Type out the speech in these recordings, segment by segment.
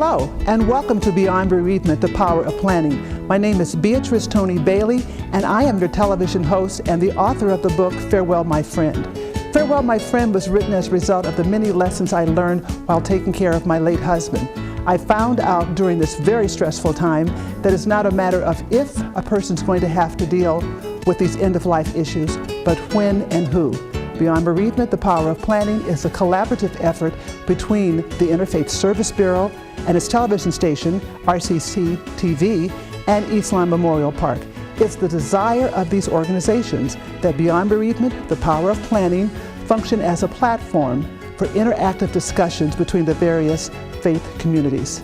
Hello, and welcome to Beyond Bereavement, The Power of Planning. My name is Beatrice Tony Bailey, and I am your television host and the author of the book, Farewell, My Friend. Farewell, My Friend was written as a result of the many lessons I learned while taking care of my late husband. I found out during this very stressful time that it's not a matter of if a person's going to have to deal with these end-of-life issues, but when and who. Beyond Bereavement, The Power of Planning is a collaborative effort between the Interfaith Service Bureau and its television station, RCC TV, and Eastline Memorial Park. It's the desire of these organizations that Beyond Bereavement, The Power of Planning function as a platform for interactive discussions between the various faith communities.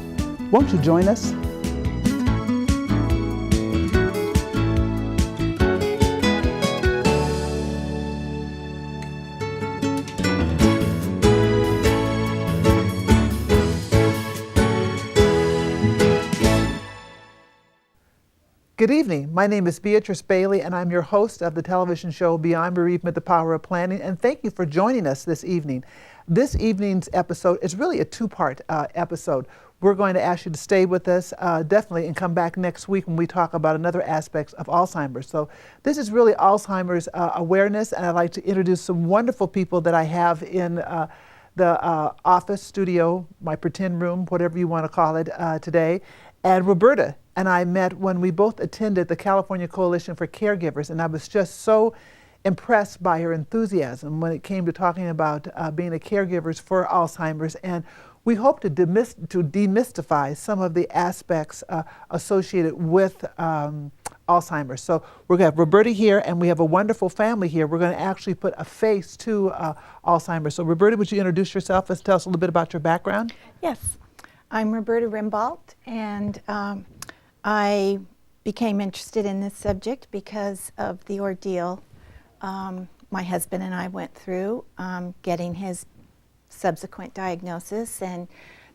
Won't you join us? Good evening. My name is Beatrice Bailey, and I'm your host of the television show Beyond Bereavement, The Power of Planning, and thank you for joining us this evening. This evening's episode is really a two-part episode. We're going to ask you to stay with us definitely and come back next week when we talk about another aspect of Alzheimer's. So this is really Alzheimer's awareness, and I'd like to introduce some wonderful people that I have in the office, studio, my pretend room, whatever you want to call it today. And Roberta and I met when we both attended the California Coalition for Caregivers, and I was just so impressed by her enthusiasm when it came to talking about being a caregiver for Alzheimer's. And we hope to demystify some of the aspects associated with Alzheimer's. So we're going to have Roberta here, and we have a wonderful family here. We're going to actually put a face to Alzheimer's. So Roberta, would you introduce yourself and tell us a little bit about your background? Yes, I'm Roberta Rimbault, and I became interested in this subject because of the ordeal my husband and I went through getting his subsequent diagnosis, and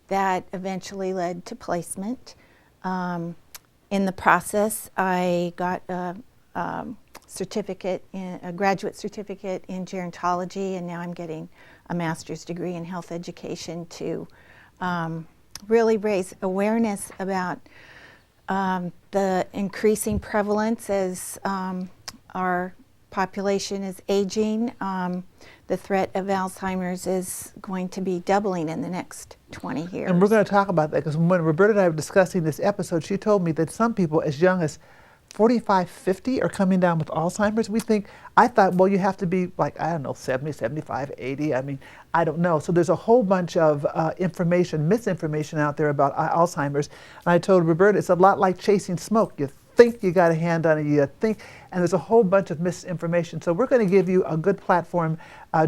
that eventually led to placement. In the process, I got a graduate certificate in gerontology, and now I'm getting a master's degree in health education to really raise awareness about the increasing prevalence as our population is aging. The threat of Alzheimer's is going to be doubling in the next 20 years. And we're going to talk about that because when Roberta and I were discussing this episode, she told me that some people as young as 45, 50 are coming down with Alzheimer's. I thought, well, you have to be like, I don't know, 70, 75, 80. I mean, I don't know. So there's a whole bunch of misinformation out there about Alzheimer's. And I told Roberta, it's a lot like chasing smoke. You think you got a hand on it, and there's a whole bunch of misinformation. So we're going to give you a good platform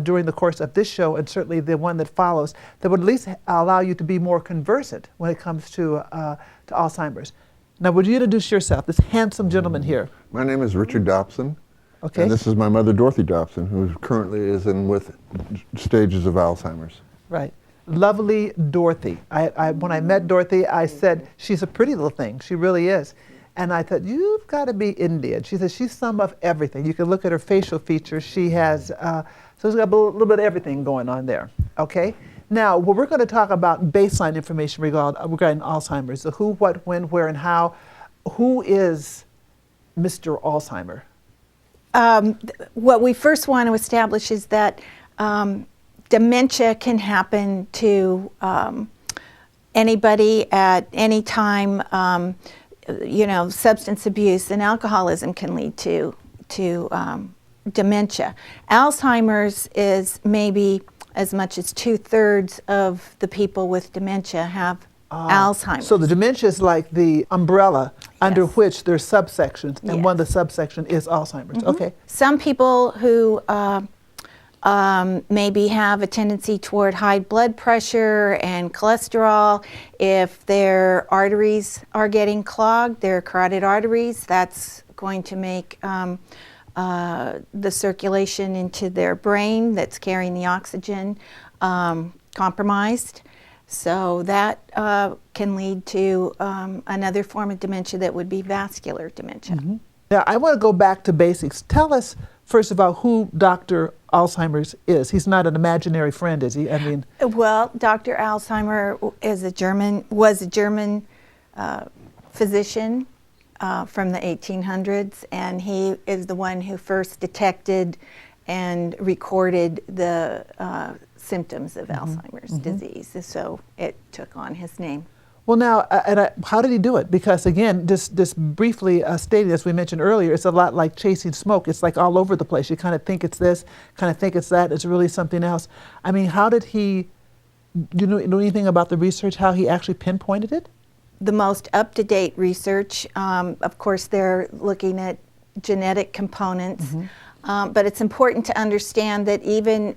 during the course of this show, and certainly the one that follows, that would at least allow you to be more conversant when it comes to Alzheimer's. Now, would you introduce yourself, this handsome gentleman here? My name is Richard Dobson. Okay. And this is my mother, Dorothy Dobson, who currently is in with stages of Alzheimer's. Right. Lovely Dorothy. When I met Dorothy, I said, she's a pretty little thing. She really is. And I thought, you've got to be Indian. She said, she's some of everything. You can look at her facial features. She has, so she's got a little bit of everything going on there. Okay? Now, we're going to talk about baseline information regarding Alzheimer's. The who, what, when, where, and how. Who is Mr. Alzheimer? What we first want to establish is that dementia can happen to anybody at any time. Substance abuse and alcoholism can lead to dementia. Alzheimer's is maybe as much as 2/3 of the people with dementia have Alzheimer's. So the dementia is like the umbrella under which there's subsections, and one of the subsections is Alzheimer's. Mm-hmm. Okay. Some people who maybe have a tendency toward high blood pressure and cholesterol, if their arteries are getting clogged, their carotid arteries, that's going to make the circulation into their brain that's carrying the oxygen compromised. So that can lead to another form of dementia that would be vascular dementia. Mm-hmm. Now, I want to go back to basics. Tell us first of all, who Dr. Alzheimer's is. He's not an imaginary friend, is he? I mean, Well, Dr. Alzheimer was a German physician from the 1800s, and he is the one who first detected and recorded the symptoms of Alzheimer's disease. So it took on his name. well, now, how did he do it? Because again, just briefly stating, as we mentioned earlier, it's a lot like chasing smoke. It's like all over the place. You kind of think it's this, kind of think it's that. It's really something else. I mean, how did he? Do you know anything about the research? How he actually pinpointed it? The most up-to-date research, of course, they're looking at genetic components, but it's important to understand that even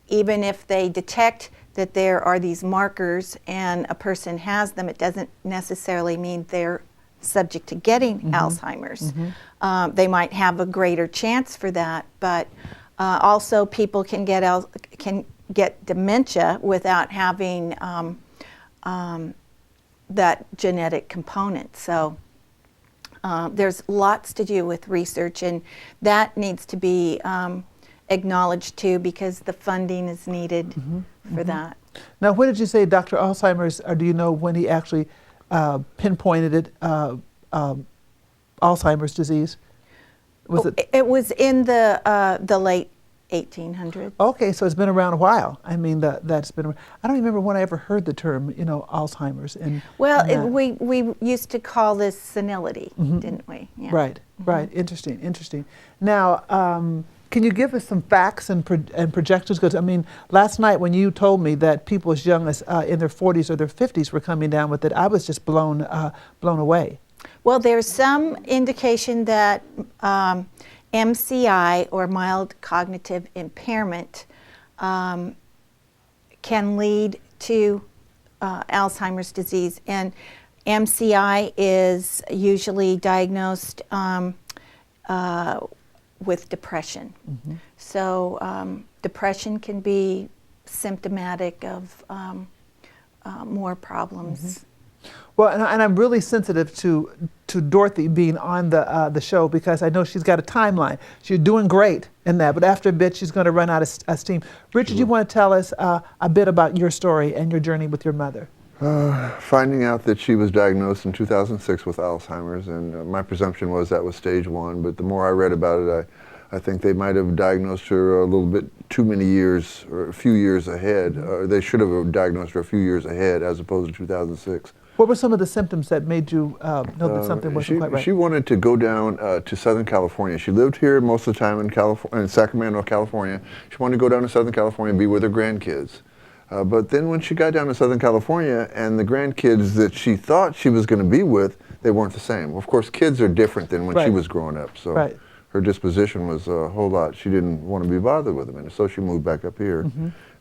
if they detect that there are these markers and a person has them, it doesn't necessarily mean they're subject to getting Alzheimer's. They might have a greater chance for that, but also people can get dementia without having that genetic component. So there's lots to do with research, and that needs to be acknowledged too, because the funding is needed for that. Now, when did you say Dr. Alzheimer's, or do you know when he actually pinpointed it, Alzheimer's disease? It was in the late 1800s. Okay, so it's been around a while. I mean, that's been around. I don't remember when I ever heard the term, Alzheimer's. Well, we used to call this senility, didn't we? Yeah. Right, right. Interesting. Now, can you give us some facts and projections? Because, I mean, last night when you told me that people as young as in their 40s or their 50s were coming down with it, I was just blown away. Well, there's some indication that MCI, or mild cognitive impairment, can lead to Alzheimer's disease. And MCI is usually diagnosed with depression. So depression can be symptomatic of more problems. Well, and I'm really sensitive to Dorothy being on the show, because I know she's got a timeline. She's doing great in that, but after a bit she's going to run out of steam. Richard, you want to tell us a bit about your story and your journey with your mother? Finding out that she was diagnosed in 2006 with Alzheimer's, and my presumption was that was stage 1, but the more I read about it, I think they might have diagnosed her a little bit too many years, or a few years ahead. They should have diagnosed her a few years ahead as opposed to 2006. What were some of the symptoms that made you know that something wasn't quite right? She wanted to go down to Southern California. She lived here most of the time in Sacramento, California. She wanted to go down to Southern California and be with her grandkids. But then when she got down to Southern California, and the grandkids that she thought she was going to be with, they weren't the same. Of course, kids are different than when she was growing up. So her disposition was a whole lot. She didn't want to be bothered with them, and so she moved back up here.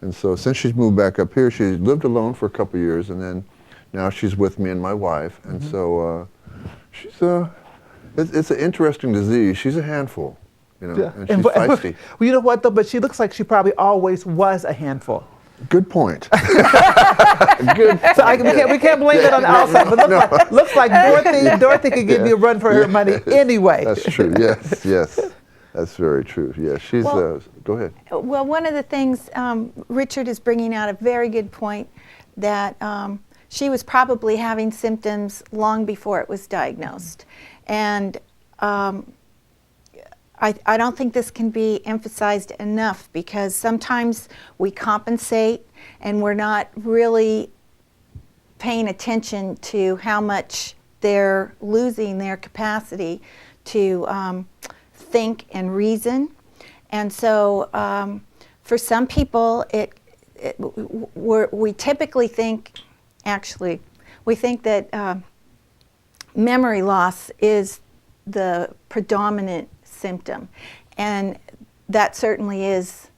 And so since she's moved back up here, she lived alone for a couple of years, and then now she's with me and my wife. And so she's it's an interesting disease. She's a handful, and she's feisty. Well, you know what though? But she looks like she probably always was a handful. Good point. Good. So we can't blame it on the outside, but looks like Dorothy could give you a run for her money anyway. That's true. Yes. That's very true. Yeah, she's. Go ahead. Well, one of the things Richard is bringing out a very good point, that she was probably having symptoms long before it was diagnosed, and I don't think this can be emphasized enough, because sometimes we compensate and we're not really paying attention to how much they're losing their capacity to think and reason. And so for some people, we typically think, we think that memory loss is the predominant symptom, and that certainly is,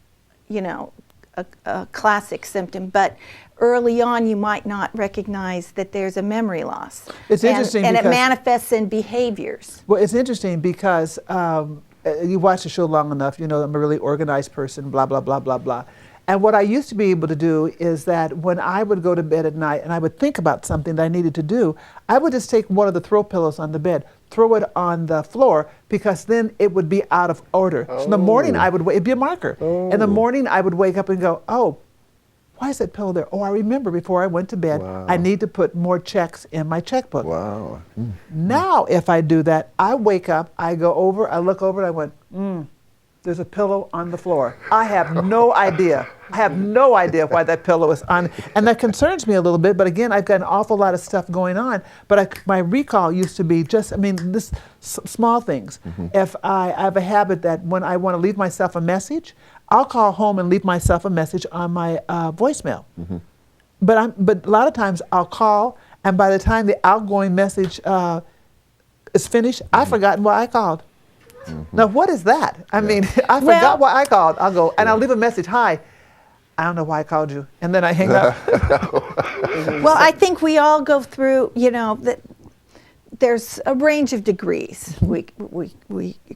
a classic symptom, but early on you might not recognize that there's a memory loss. It's interesting, and it manifests in behaviors. Well, it's interesting because you watch the show long enough, I'm a really organized person, blah, blah, blah, blah, blah. And what I used to be able to do is that when I would go to bed at night and I would think about something that I needed to do, I would just take one of the throw pillows on the bed, throw it on the floor, because then it would be out of order. So in the morning I would it'd be a marker. In the morning I would wake up and go, oh, why is that pillow there? Oh, I remember before I went to bed, I need to put more checks in my checkbook. Wow. Now, if I do that, I wake up, I go over, I look over, and I went, there's a pillow on the floor. I have no idea. I have no idea why that pillow is on. And that concerns me a little bit, but again, I've got an awful lot of stuff going on. But my recall used to be just, this small things. If I have a habit that when I want to leave myself a message, I'll call home and leave myself a message on my voicemail. But a lot of times I'll call, and by the time the outgoing message is finished, I've forgotten why I called. Now, what is that? I forgot why I called. I'll go, and I'll leave a message, hi, I don't know why I called you. And then I hang up. Well, I think we all go through, there's a range of degrees, we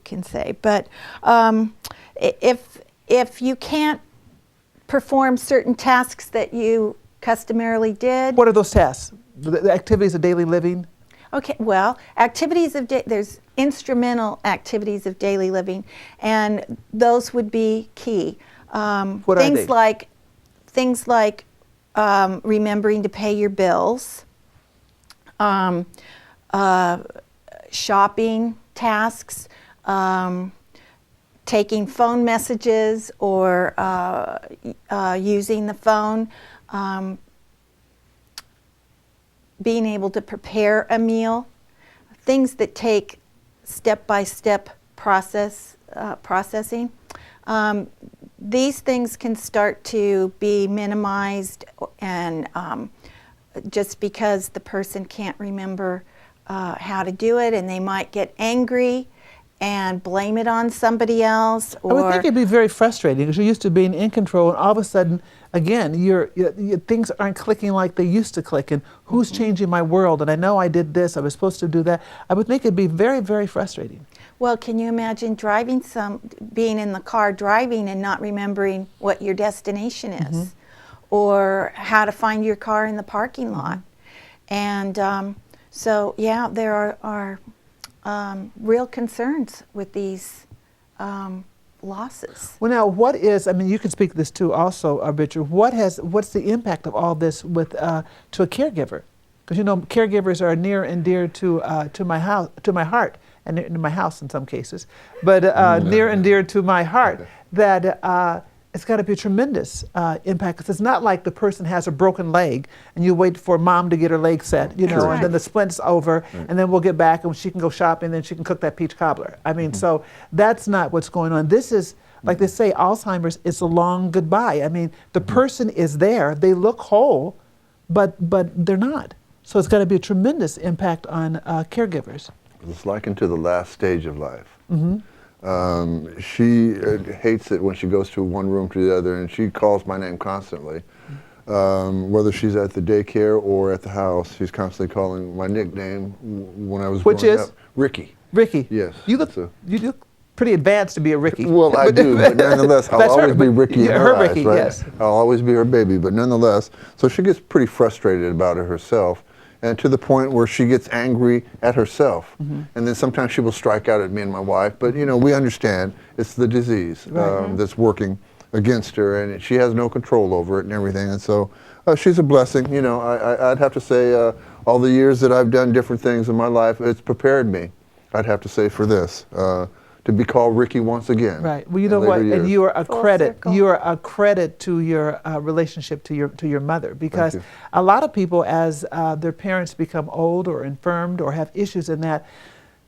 can say. But if you can't perform certain tasks that you customarily did. What are those tasks? The activities of daily living? Okay, well, there's instrumental activities of daily living, and those would be key. What are they? Things like remembering to pay your bills, shopping tasks, taking phone messages or using the phone, being able to prepare a meal, things that take step-by-step processing. These things can start to be minimized, and just because the person can't remember how to do it, and they might get angry and blame it on somebody else. I would think it'd be very frustrating because you're used to being in control, and all of a sudden, again, your things aren't clicking like they used to click, and who's changing my world? And I know I did this, I was supposed to do that. I would think it'd be very, very frustrating. Well, can you imagine being in the car driving and not remembering what your destination is, or how to find your car in the parking lot? And so, yeah, there are real concerns with these losses. Well, now, what is? You can speak to this too, also, Richard. What's the impact of all this with to a caregiver? Because caregivers are near and dear to my heart, and in my house in some cases, but near and dear to my heart. That it's got to be a tremendous impact, because it's not like the person has a broken leg and you wait for mom to get her leg set, and then the splint's over, and then we'll get back and she can go shopping, and then she can cook that peach cobbler. So that's not what's going on. This is, like they say, Alzheimer's is a long goodbye. The person is there, they look whole, but they're not. So it's got to be a tremendous impact on caregivers. It's likened to the last stage of life. She hates it when she goes to one room to the other, and she calls my name constantly. Whether she's at the daycare or at the house, she's constantly calling my nickname when I was growing up. Ricky. Ricky. Yes. You look pretty advanced to be a Ricky. Well, I do, but nonetheless, I'll always be Ricky in her eyes, Ricky, right? yes. I'll always be her baby, but nonetheless, so she gets pretty frustrated about it herself, and to the point where she gets angry at herself. And then sometimes she will strike out at me and my wife, but we understand it's the disease that's working against her, and she has no control over it and everything, and so she's a blessing. I'd have to say all the years that I've done different things in my life, it's prepared me, I'd have to say, for this. To be called Ricky once again. Right. Well, you know what? And you are a credit. Circle. You are a credit to your relationship to your mother, because a lot of people, as their parents become old or infirmed or have issues in that,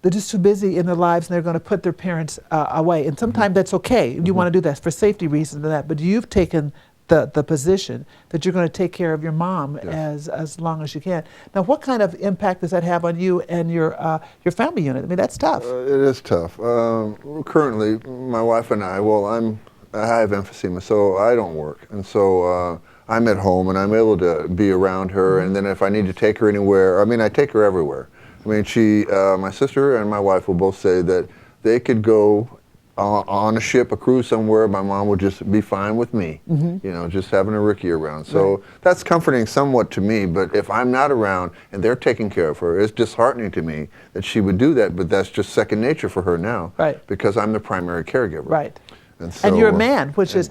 they're just too busy in their lives, and they're going to put their parents away. And sometimes that's okay. You want to do that for safety reasons and that. But you've taken the position that you're going to take care of your mom as long as you can. Now, what kind of impact does that have on you and your family unit? That's tough. It is tough. Currently, my wife and I have emphysema, so I don't work, and so I'm at home and I'm able to be around her. And then if I need to take her anywhere, I take her everywhere. My sister and my wife will both say that they could go on a ship, a cruise somewhere, my mom would just be fine with me, just having a Ricky around. So that's comforting somewhat to me, but if I'm not around and they're taking care of her, it's disheartening to me that she would do that, but that's just second nature for her now, because I'm the primary caregiver. Right. And you're a man, which is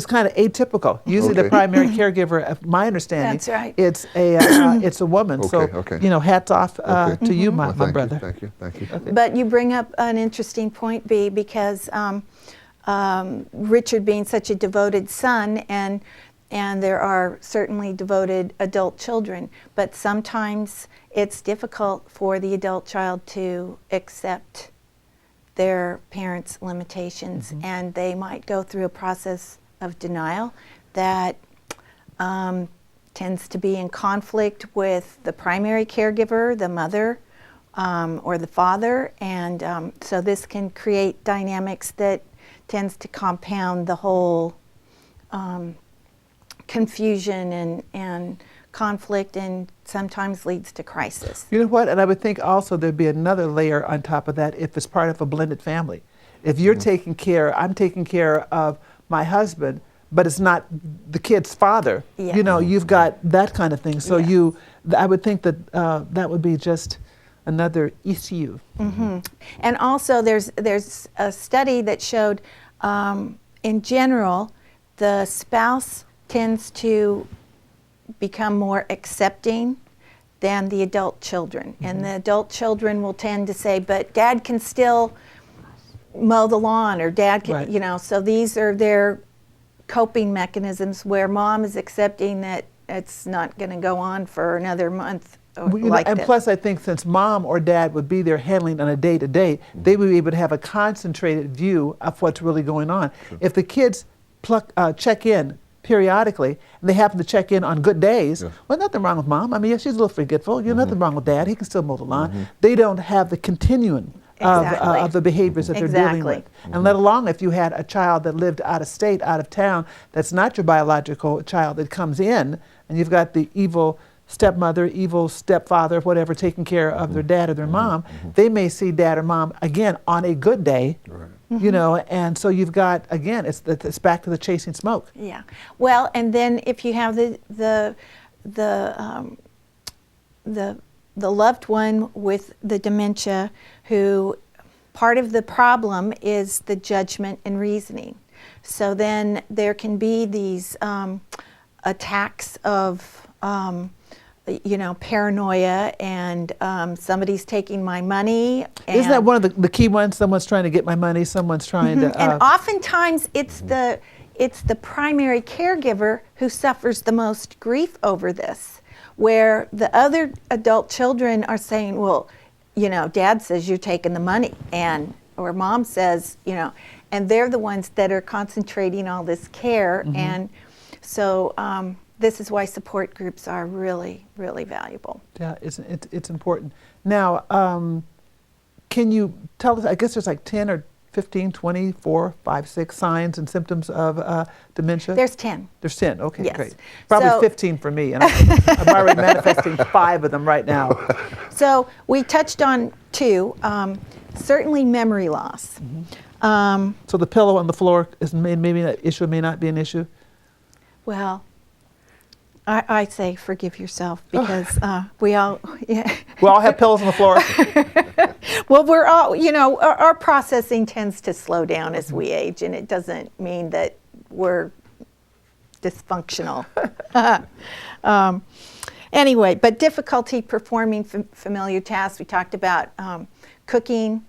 kind of atypical. Usually the primary caregiver, of my understanding, That's right. it's a woman. So hats off to you, my brother. Thank you. But you bring up an interesting point, B, because Richard being such a devoted son, and there are certainly devoted adult children, but sometimes it's difficult for the adult child to accept their parents' limitations, and they might go through a process of denial that tends to be in conflict with the primary caregiver, the mother, or the father, and so this can create dynamics that tends to compound the whole confusion and conflict, and sometimes leads to crisis. You know what? And I would think also there'd be another layer on top of that if it's part of a blended family. If you're I'm taking care of my husband, but it's not the kid's father. You've got that kind of thing. So I would think that that would be just another issue. And also there's a study that showed in general the spouse tends to become more accepting than the adult children. And the adult children will tend to say, but dad can still mow the lawn, or dad can, so these are their coping mechanisms, where mom is accepting that it's not going to go on for another month. And plus, I think since mom or dad would be there handling on a day-to-day, they would be able to have a concentrated view of what's really going on. If the kids check in periodically, and they happen to check in on good days, well, nothing wrong with mom. I mean, she's a little forgetful. Nothing wrong with dad. He can still mow the lawn. They don't have the continuum of the behaviors that they're dealing with. And let alone if you had a child that lived out of state, out of town, that's not your biological child that comes in, and you've got the evil stepmother, evil stepfather, whatever, taking care of their dad or their mom, they may see dad or mom again on a good day. And so you've got, again, it's back to the chasing smoke. Yeah. Well, and then if you have the loved one with the dementia, who part of the problem is the judgment and reasoning. So then there can be these attacks of paranoia, and somebody's taking my money. Isn't that one of the key ones? Someone's trying to get my money, someone's trying to... And oftentimes it's the primary caregiver who suffers the most grief over this, where the other adult children are saying, well, dad says you're taking the money, or mom says, and they're the ones that are concentrating all this care. And so this is why support groups are really, really valuable. Yeah, it's important. Now, can you tell us, I guess there's like 10 or 15, 20, 4, 5, 6 signs and symptoms of dementia? There's 10. There's 10, okay, yes. Great. Probably 15 for me, and I'm already manifesting 5 of them right now. So we touched on 2, certainly memory loss. So the pillow on the floor is maybe an issue, may not be an issue? Well, I say forgive yourself, because we all... We all have pillows on the floor. Well, we're all, our processing tends to slow down as we age, and it doesn't mean that we're dysfunctional. Anyway, but difficulty performing familiar tasks. We talked about cooking.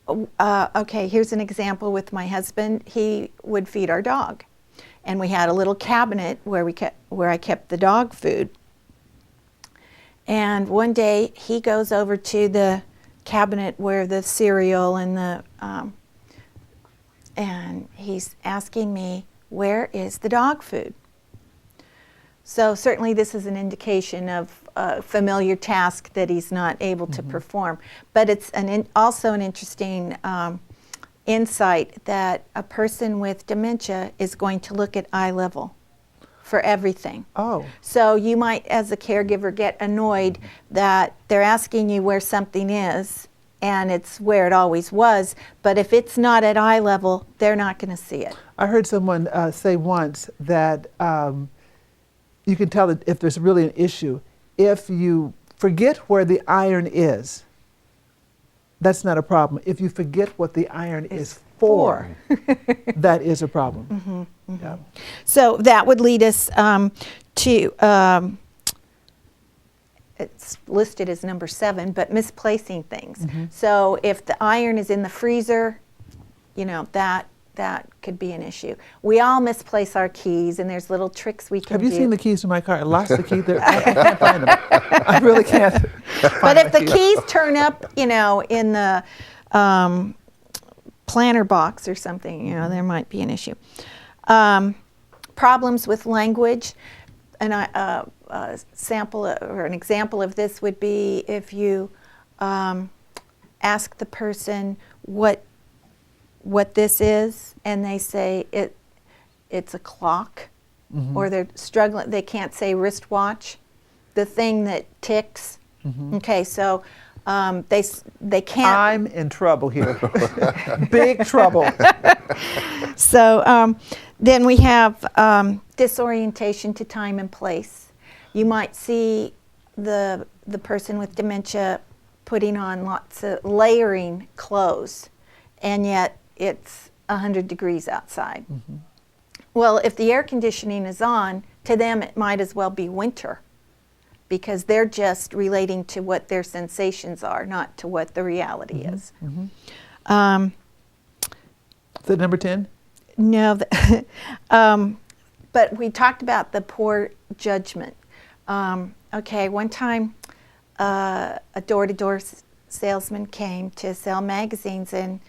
Okay, here's an example with my husband. He would feed our dog, and we had a little cabinet where I kept the dog food. And one day he goes over to the cabinet where the cereal and and he's asking me, where is the dog food? So certainly this is an indication of a familiar task that he's not able to perform. But it's also an interesting insight that a person with dementia is going to look at eye level for everything. Oh. So you might, as a caregiver, get annoyed that they're asking you where something is, and it's where it always was. But if it's not at eye level, they're not going to see it. I heard someone say once that you can tell that if there's really an issue, if you forget where the iron is, that's not a problem. If you forget what the iron is for, that is a problem. Mm-hmm, mm-hmm. Yeah. So that would lead us to, it's listed as number 7, but misplacing things. Mm-hmm. So if the iron is in the freezer, you know, that could be an issue. We all misplace our keys, and there's little tricks we can Have do. you seen the keys to my car? I lost the key there. I can't find them. I really can't. But if the keys turn up, you know, in the planter box or something, you know, there might be an issue. Problems with language, and a sample or an example of this would be if you ask the person what this is, and they say it's a clock, Mm-hmm. or they're struggling, they can't say wristwatch, the thing that ticks. Mm-hmm. Okay, so they can't. I'm in trouble here. Big trouble. So then we have disorientation to time and place. You might see the person with dementia putting on lots of layering clothes, and yet it's 100 degrees outside. Mm-hmm. Well, if the air conditioning is on, to them it might as well be winter, because they're just relating to what their sensations are, not to what the reality Mm-hmm. is. Mm-hmm. Is that number 10? No, but we talked about the poor judgment. Okay, one time a door-to-door salesman came to sell magazines, and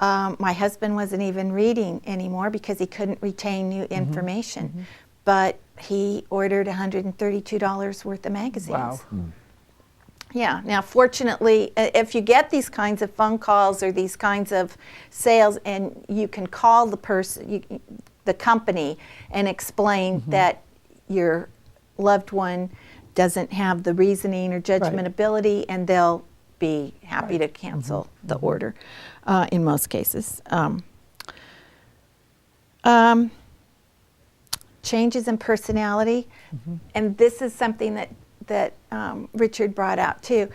my husband wasn't even reading anymore because he couldn't retain new information. Mm-hmm. But he ordered $132 worth of magazines. Wow. Yeah. Now, fortunately, if you get these kinds of phone calls or these kinds of sales, and you can call the person, the company, and explain that your loved one doesn't have the reasoning or judgment ability, and they'll be happy to cancel the order in most cases. Changes in personality, and this is something that Richard brought out too.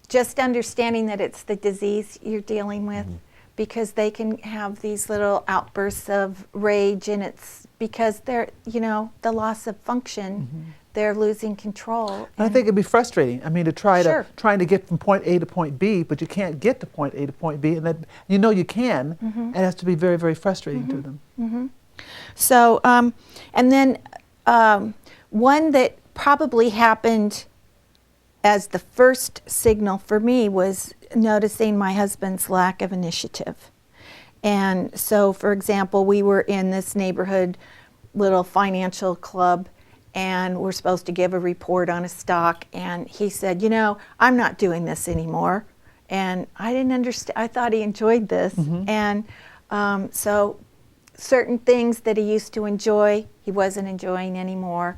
Just understanding that it's the disease you're dealing with, because they can have these little outbursts of rage, and it's because they're, you know, the loss of function, they're losing control. And I think it'd be frustrating. I mean, to Sure. trying to get from point A to point B, but you can't get to point A to point B, and that you know you can, and it has to be very, very frustrating to them. So, and then one that probably happened as the first signal for me was noticing my husband's lack of initiative. And so, for example, we were in this neighborhood little financial club, and we're supposed to give a report on a stock, and he said, you know, I'm not doing this anymore. And I didn't understand. I thought he enjoyed this. And so certain things that he used to enjoy, he wasn't enjoying anymore.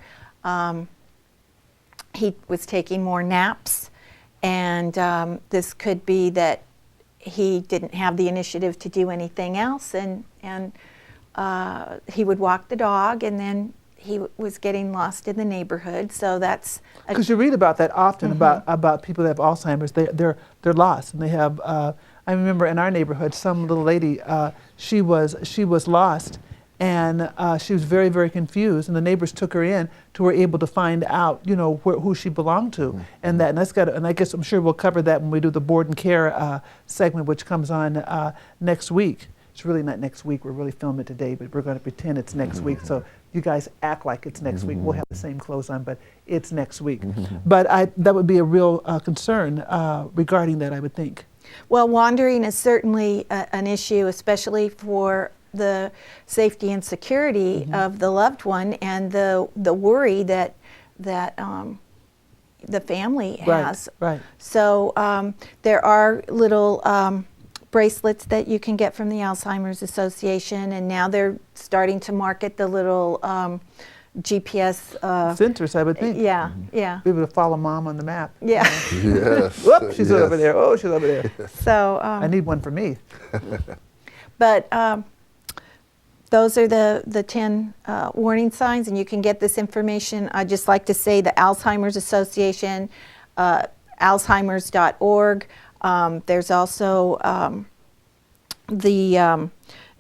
He was taking more naps, and this could be that he didn't have the initiative to do anything else, and he would walk the dog, and then he was getting lost in the neighborhood. So that's Because you read about that often about people that have Alzheimer's. They're lost, and they have. I remember in our neighborhood, some little lady, she was lost, and she was very, very confused. And the neighbors took her in to were able to find out, you know, who she belonged to, and that. And I guess I'm sure we'll cover that when we do the board and care segment, which comes on next week. It's really not next week. We're really filming it today, but we're going to pretend it's next week. So you guys act like it's next week. We'll have the same clothes on, but it's next week. But that would be a real concern regarding that, I would think. Well, wandering is certainly an issue, especially for the safety and security of the loved one, and the worry that the family has. Right. So there are little bracelets that you can get from the Alzheimer's Association, and now they're starting to market the little GPS. Centers, I would think. Yeah, yeah, Be able to follow mom on the map. yeah. Yes. Whoop, she's yes. over there. Oh, she's over there. So, I need one for me. but those are the 10 warning signs, and you can get this information. I'd just like to say the Alzheimer's Association, alzheimers.org. There's also the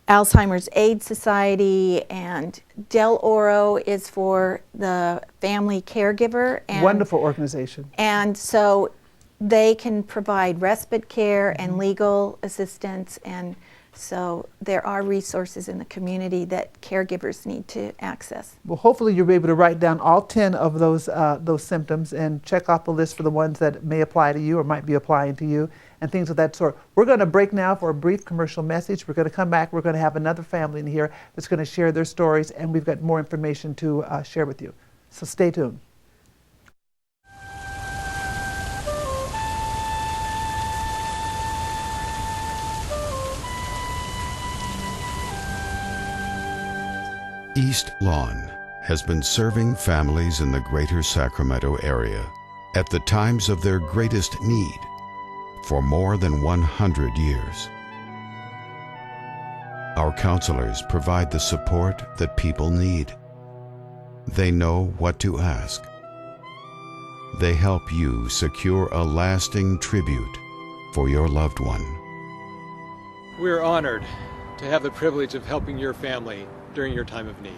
Alzheimer's Aid Society, and Del Oro is for the family caregiver. And, Wonderful organization. and so they can provide respite care and legal assistance, and so there are resources in the community that caregivers need to access. Well, hopefully you'll be able to write down all 10 of those symptoms and check off the list for the ones that may apply to you or might be applying to you and things of that sort. We're going to break now for a brief commercial message. We're going to come back. We're going to have another family in here that's going to share their stories, and we've got more information to share with you. So stay tuned. East Lawn has been serving families in the greater Sacramento area at the times of their greatest need for more than 100 years. Our counselors provide the support that people need. They know what to ask. They help you secure a lasting tribute for your loved one. We're honored to have the privilege of helping your family during your time of need.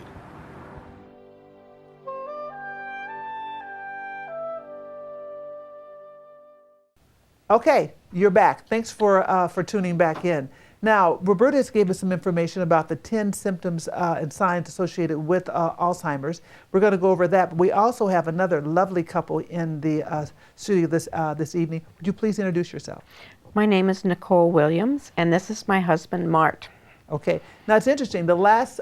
Okay, you're back. Thanks for tuning back in. Now, Roberta has gave us some information about the 10 symptoms and signs associated with Alzheimer's. We're going to go over that, but we also have another lovely couple in the studio this evening. Would you please introduce yourself? My name is Nicole Williams, and this is my husband, Mart. Okay. Now, it's interesting. The last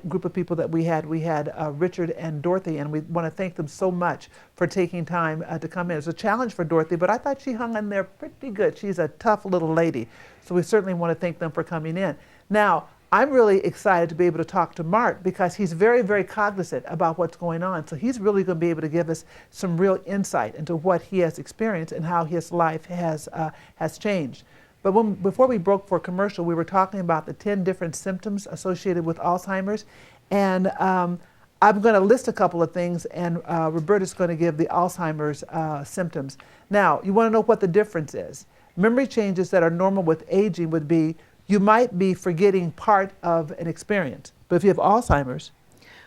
group of people that we had Richard and Dorothy, and we want to thank them so much for taking time to come in. It was a challenge for Dorothy, but I thought she hung in there pretty good. She's a tough little lady, so we certainly want to thank them for coming in. Now, I'm really excited to be able to talk to Mart because he's very, very cognizant about what's going on. So he's really going to be able to give us some real insight into what he has experienced and how his life has changed. But before we broke for commercial, we were talking about the 10 different symptoms associated with Alzheimer's. And I'm going to list a couple of things, and Roberta's going to give the Alzheimer's symptoms. Now, you want to know what the difference is. Memory changes that are normal with aging would be you might be forgetting part of an experience. But if you have Alzheimer's,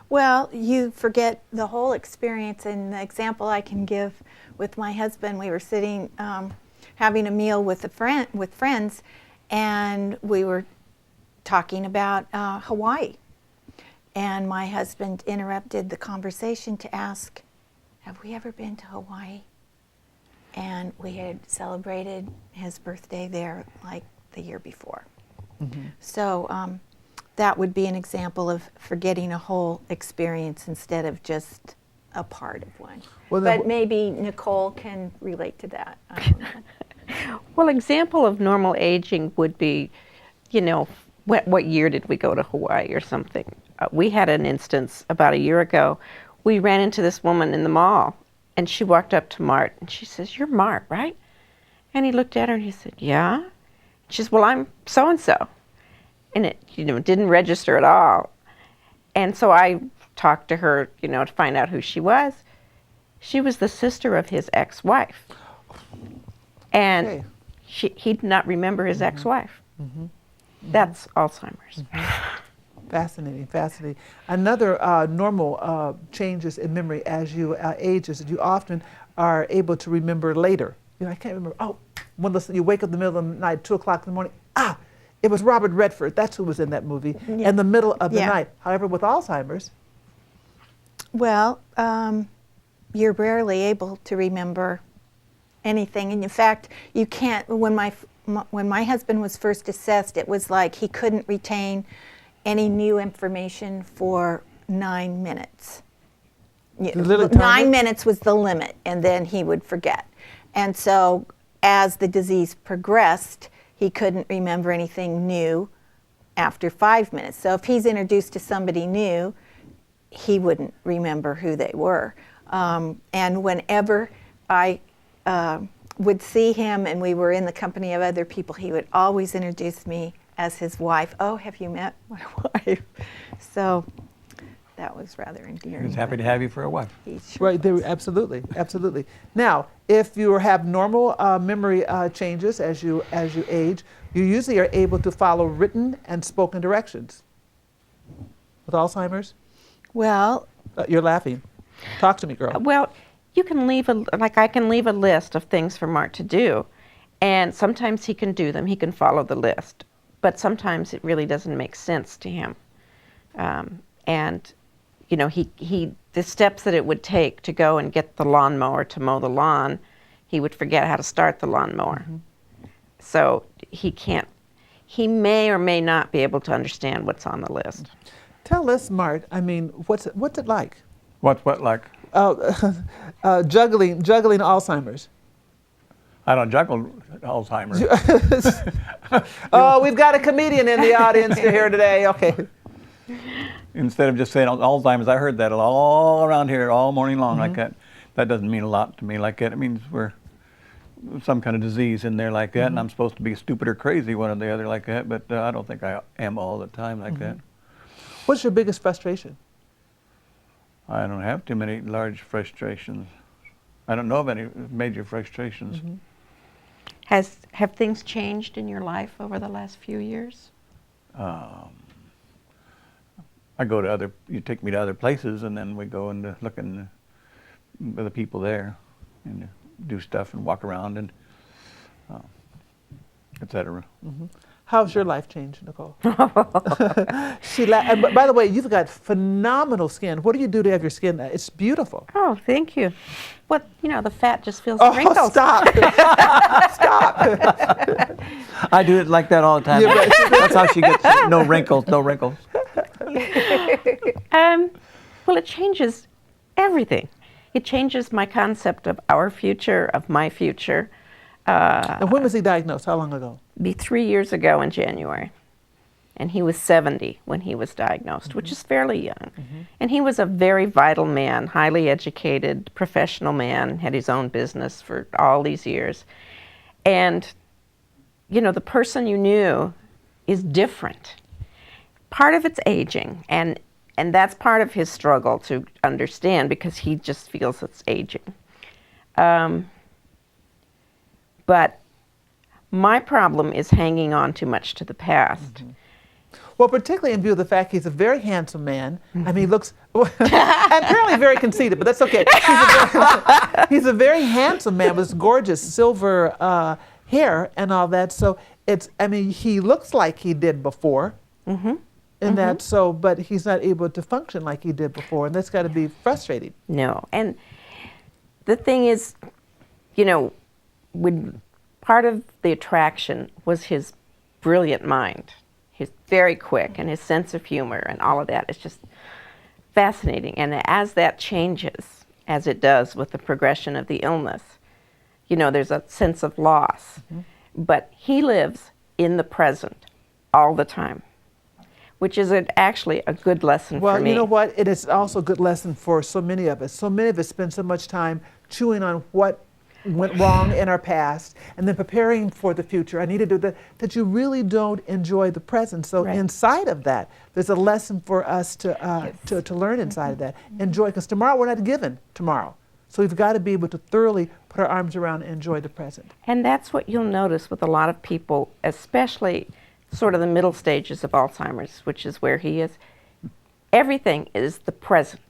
Well, you forget the whole experience. And the example I can give with my husband, we were sitting having a meal with friends, and we were talking about Hawaii. And my husband interrupted the conversation to ask, have we ever been to Hawaii? And we had celebrated his birthday there like the year before. Mm-hmm. So that would be an example of forgetting a whole experience instead of just a part of one. Well, but maybe Nicole can relate to that. I don't know. Well, example of normal aging would be, you know, what year did we go to Hawaii or something? We had an instance about a year ago. We ran into this woman in the mall, and she walked up to Mart, and she says, "You're Mart, right?" And he looked at her, and he said, "Yeah." She says, "Well, I'm so-and-so." And it, didn't register at all. And so I talked to her, to find out who she was. She was the sister of his ex-wife. And he did not remember his ex-wife. Mm-hmm. That's Alzheimer's. Mm-hmm. Fascinating, fascinating. Another normal changes in memory as you age is that you often are able to remember later. I can't remember. Oh, you wake up in the middle of the night, 2 o'clock in the morning. It was Robert Redford. That's who was in that movie. Yeah. In the middle of the night. However, with Alzheimer's, well, you're rarely able to remember anything. And in fact, you can't. When my husband was first assessed, it was like he couldn't retain any new information for 9 minutes. 9 minutes was the limit, and then he would forget. And so, as the disease progressed, he couldn't remember anything new after 5 minutes. So if he's introduced to somebody new, he wouldn't remember who they were. And whenever I would see him and we were in the company of other people, he would always introduce me as his wife. Oh, have you met my wife? So that was rather endearing. He's happy to have you for a wife. He sure Right, there, was. absolutely, absolutely. Now, if you have normal memory changes as you age, you usually are able to follow written and spoken directions. With Alzheimer's, Well, you're laughing. Talk to me, girl. Well, you can leave I can leave a list of things for Mart to do, and sometimes he can do them. He can follow the list, but sometimes it really doesn't make sense to him. And you know, the steps that it would take to go and get the lawnmower to mow the lawn, he would forget how to start the lawnmower. Mm-hmm. So he may or may not be able to understand what's on the list. Tell us, Mart. I mean, what's it like? What like? Juggling Alzheimer's. I don't juggle Alzheimer's. Oh, we've got a comedian in the audience here today. Okay. Instead of just saying Alzheimer's, I heard that all around here all morning long like that. That doesn't mean a lot to me like that. It means we're some kind of disease in there like that, and I'm supposed to be stupid or crazy, one or the other like that, but I don't think I am all the time like that. What's your biggest frustration? I don't have too many large frustrations. I don't know of any major frustrations. Have things changed in your life over the last few years? I go to you take me to other places, and then we go and look in with the people there, and do stuff and walk around and etc. How's your life changed, Nicole? And by the way, you've got phenomenal skin. What do you do to have your skin? It's beautiful. Oh, thank you. What, the fat just feels Oh, wrinkles. stop. Stop. I do it like that all the time. Yeah, right. That's how she gets it. No wrinkles, no wrinkles. Well, it changes everything. It changes my concept of our future, of my future. And when was he diagnosed? How long ago? Be 3 years ago in January. And he was 70 when he was diagnosed, which is fairly young. And he was a very vital man, highly educated, professional man, had his own business for all these years. And, the person you knew is different. Part of it's aging, and that's part of his struggle to understand, because he just feels it's aging. But my problem is hanging on too much to the past. Well, particularly in view of the fact he's a very handsome man. I mean, he looks, apparently very conceited, but that's okay. He's a very handsome man with gorgeous silver hair and all that. So he looks like he did before. In that, but he's not able to function like he did before, and that's got to be frustrating. No, and the thing is, when part of the attraction was his brilliant mind. He's very quick, and his sense of humor and all of that is just fascinating. And as that changes, as it does with the progression of the illness, there's a sense of loss. But he lives in the present all the time, which is actually a good lesson for me. Well, you know what? It is also a good lesson for so many of us. So many of us spend so much time chewing on what went wrong in our past and then preparing for the future. I need to do that you really don't enjoy the present. So inside of that, there's a lesson for us to learn inside of that. Enjoy, because tomorrow we're not given tomorrow. So we've got to be able to thoroughly put our arms around and enjoy the present. And that's what you'll notice with a lot of people, especially sort of the middle stages of Alzheimer's, which is where he is. Everything is the present.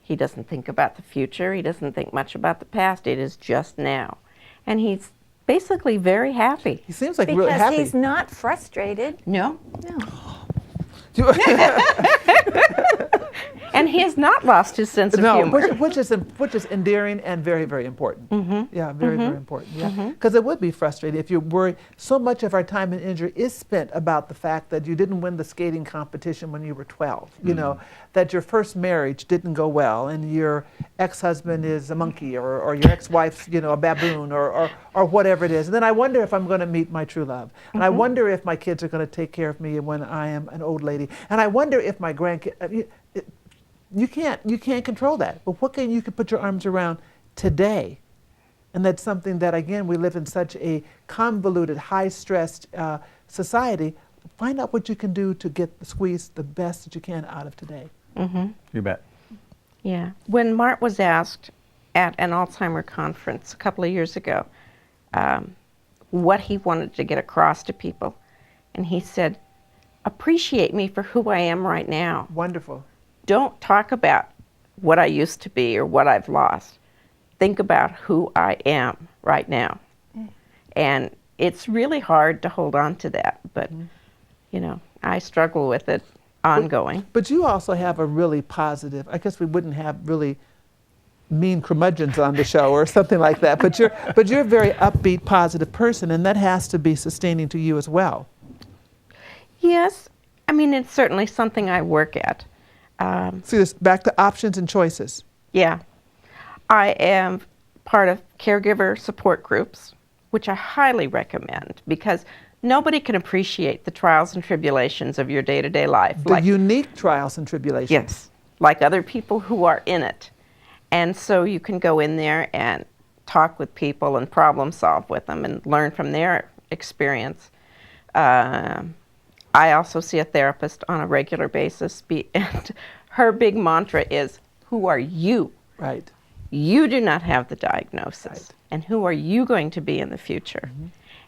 He doesn't think about the future. He doesn't think much about the past. It is just now. And he's basically very happy. He seems like really happy. Because he's not frustrated. No. No. And he has not lost his sense of humor. which is endearing and very, very important. Yeah, very, very important. Yeah, because it would be frustrating if you're worried. So much of our time and energy is spent about the fact that you didn't win the skating competition when you were 12. That your first marriage didn't go well, and your ex-husband is a monkey, or your ex-wife's a baboon, or whatever it is. And then I wonder if I'm going to meet my true love, and I wonder if my kids are going to take care of me when I am an old lady, and I wonder if my grandkids. You can't control that. But what can you can put your arms around today? And that's something that, again, we live in such a convoluted, high-stressed society. Find out what you can do to squeeze the best that you can out of today. You bet. Yeah. When Mart was asked at an Alzheimer conference a couple of years ago what he wanted to get across to people, and he said, appreciate me for who I am right now. Wonderful. Don't talk about what I used to be or what I've lost. Think about who I am right now. And it's really hard to hold on to that, but you know, I struggle with it ongoing. But you also have a really positive, I guess we wouldn't have really mean curmudgeons on the show or something like that, but you're a very upbeat, positive person, and that has to be sustaining to you as well. Yes, I mean, it's certainly something I work at. See this, back to options and choices. Yeah. I am part of caregiver support groups, which I highly recommend because nobody can appreciate the trials and tribulations of your day-to-day life. The unique trials and tribulations. Yes, like other people who are in it. And so you can go in there and talk with people and problem solve with them and learn from their experience. I also see a therapist on a regular basis, and her big mantra is, who are you? Right. You do not have the diagnosis. Right. And who are you going to be in the future?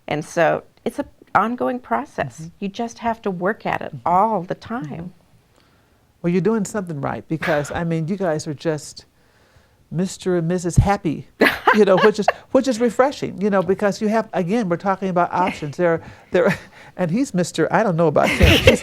And so it's an ongoing process. You just have to work at it all the time. Well, you're doing something right because, I mean, you guys are just Mr. and Mrs. Happy, you know, which is refreshing, you know, because you have, again, we're talking about options. And he's Mr. I don't know about him. He's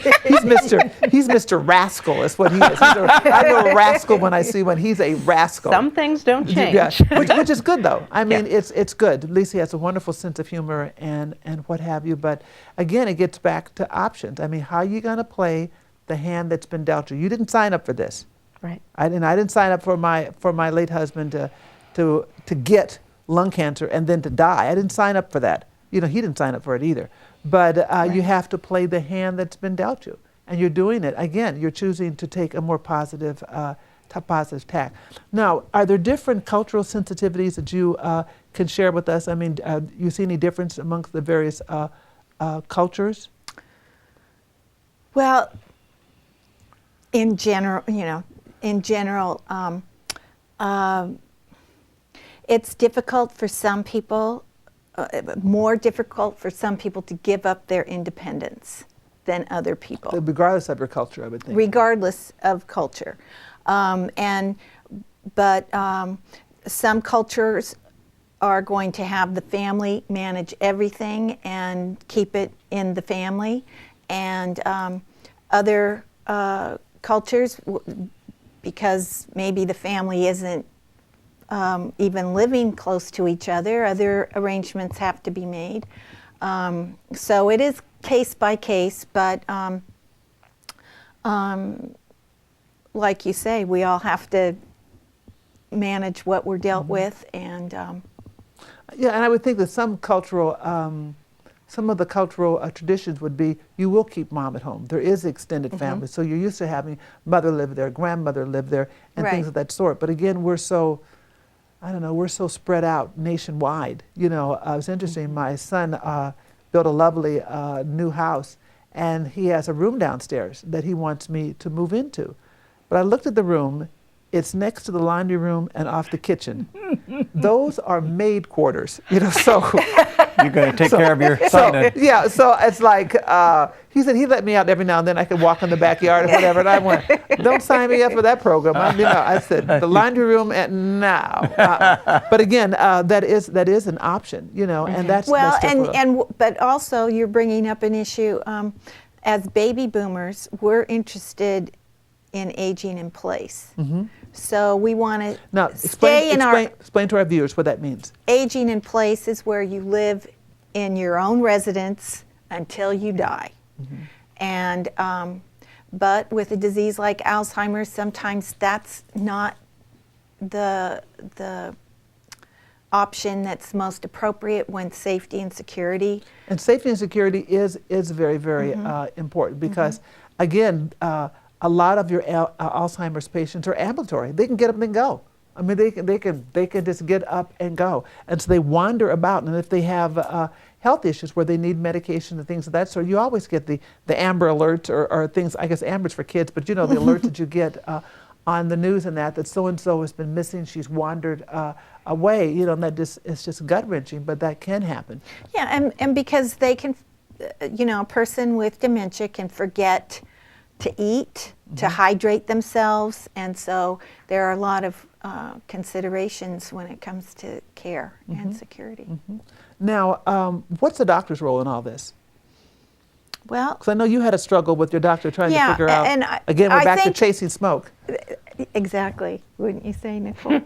Mr. Rascal is what he is. I know a rascal when he's a rascal. Some things don't change. Yeah, which is good though. I mean, it's good. At least he has a wonderful sense of humor and what have you. But again, it gets back to options. I mean, how are you going to play the hand that's been dealt you? You didn't sign up for this. Right. I didn't sign up for my late husband to get lung cancer and then to die. I didn't sign up for that. You know, he didn't sign up for it either. But you have to play the hand that's been dealt you, and you're doing it. Again, you're choosing to take a more positive tack. Now, are there different cultural sensitivities that you can share with us? I mean, you see any difference amongst the various cultures? Well, in general, it's difficult for some people, more difficult for some people to give up their independence than other people. Regardless of your culture, I would think. Regardless of culture. But some cultures are going to have the family manage everything and keep it in the family. And other cultures, because maybe the family isn't even living close to each other arrangements have to be made. So it is case by case, but like you say, we all have to manage what we're dealt with, and yeah, and I would think that some of the cultural traditions would be you will keep mom at home. There is extended family, so you're used to having mother live there, grandmother live there, and things of that sort. But again, we're so spread out nationwide. You know, it was interesting. My son built a lovely new house, and he has a room downstairs that he wants me to move into. But I looked at the room. It's next to the laundry room and off the kitchen. Those are maid quarters, you know. So you're going to take care of your son. Yeah. So it's like he said he let me out every now and then. I could walk in the backyard or whatever. And I went, don't sign me up for that program. I said the laundry room and now. But again, that is an option, you know, and that's but also you're bringing up an issue. As baby boomers, we're interested in aging in place. So we want to explain to our viewers what that means. Aging in place is where you live in your own residence until you die. And but with a disease like Alzheimer's, sometimes that's not the option that's most appropriate when safety and security. And safety and security is very, very important because again, a lot of your Alzheimer's patients are ambulatory. They can get up and go. I mean, they can just get up and go, and so they wander about. And if they have health issues where they need medication and things of that sort, you always get the Amber Alerts or things. I guess Amber's for kids, but you know the alerts that you get on the news and that so and so has been missing. She's wandered away. You know, and that just it's just gut wrenching, but that can happen. Yeah, and because they can, you know, a person with dementia can forget to eat, to hydrate themselves, and so there are a lot of considerations when it comes to care and security. Now, what's the doctor's role in all this? Well, Because I know you had a struggle with your doctor trying to figure out. and Again, we're I back to think- chasing smoke. exactly, wouldn't you say, Nicole?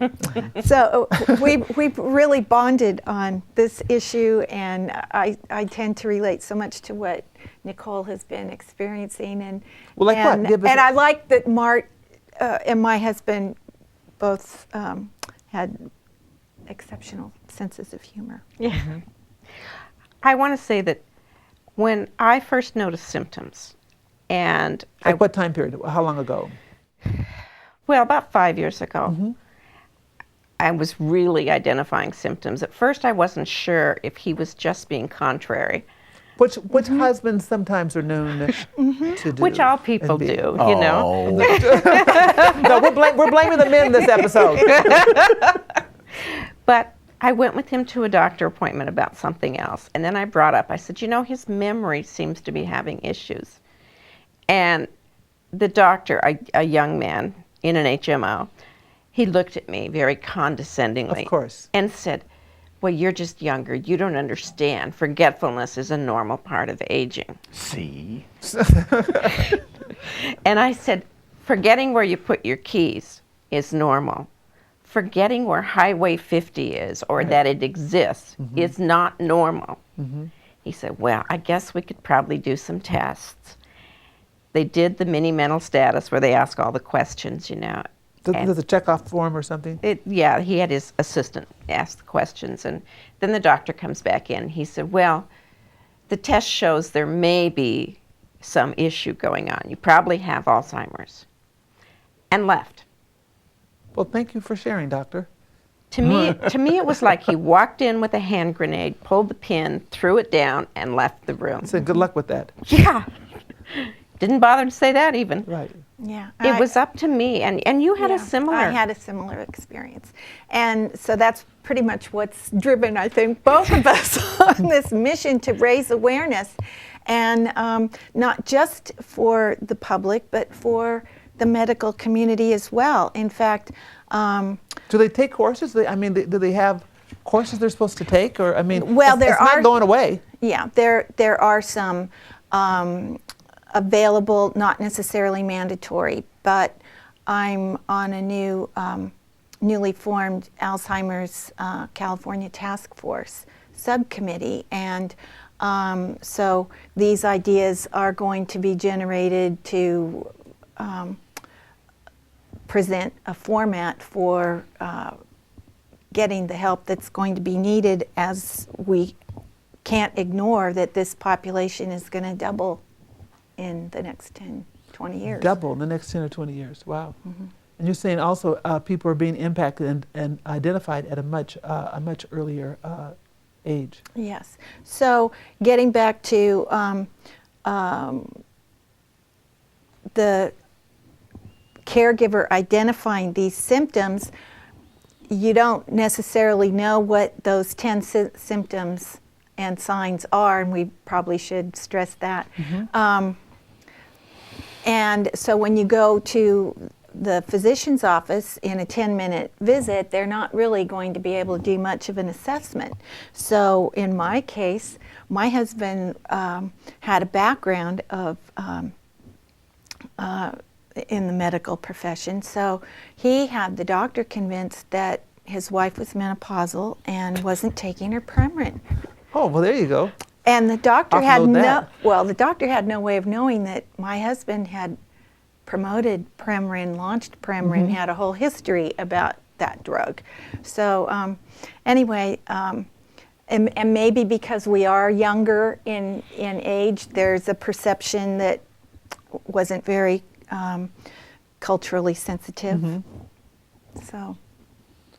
So we've really bonded on this issue, and I tend to relate so much to what Nicole has been experiencing, and Well, like what? Give us and a- I like that Mart and my husband both had exceptional senses of humor. Yeah. I want to say that when I first noticed symptoms, and Like what time period? How long ago? well, about 5 years ago, I was really identifying symptoms. At first, I wasn't sure if he was just being contrary, Which husbands sometimes are known to do. which all people and be. do, you know. No, we're blaming the men this episode. But I went with him to a doctor appointment about something else, and then I brought up, I said, you know, his memory seems to be having issues. And the doctor, a young man in an HMO, he looked at me very condescendingly. Of course. And said, well, you're just younger. You don't understand. Forgetfulness is a normal part of aging. See? And I said, forgetting where you put your keys is normal. Forgetting where Highway 50 is or that it exists is not normal. He said, well, I guess we could probably do some tests. They did the mini mental status where they ask all the questions, you know. There's a checkoff form or something? Yeah, he had his assistant ask the questions, and then the doctor comes back in. He said, well, the test shows there may be some issue going on. You probably have Alzheimer's. And left. Well, thank you for sharing, doctor. To me, it was like he walked in with a hand grenade, pulled the pin, threw it down, and left the room. I said, good luck with that. Yeah. Didn't bother to say that even. Right. Yeah, It was up to me, and you had a similar. I had a similar experience, and so that's pretty much what's driven, I think, both of us on this mission to raise awareness, and not just for the public, but for the medical community as well. In fact, Do they take courses? Do they have courses they're supposed to take, or Well, it's not going away. Yeah, there are some available, not necessarily mandatory, but I'm on a newly formed Alzheimer's California Task Force subcommittee, and so these ideas are going to be generated to present a format for getting the help that's going to be needed, as we can't ignore that this population is going to double in the next 10, 20 years. Double in the next 10 or 20 years. Wow. And you're saying also people are being impacted and identified at a much earlier age. Yes. So getting back to the caregiver identifying these symptoms, you don't necessarily know what those 10 symptoms and signs are, and we probably should stress that. And so when you go to the physician's office in a 10-minute visit, they're not really going to be able to do much of an assessment. So in my case, my husband had a background of in the medical profession, so he had the doctor convinced that his wife was menopausal and wasn't taking her Premarin. Oh, well, there you go. And the doctor Offload the doctor had no way of knowing that my husband had promoted Premarin, launched Premarin, had a whole history about that drug. So anyway, and maybe because we are younger in age, there's a perception that wasn't very culturally sensitive. So.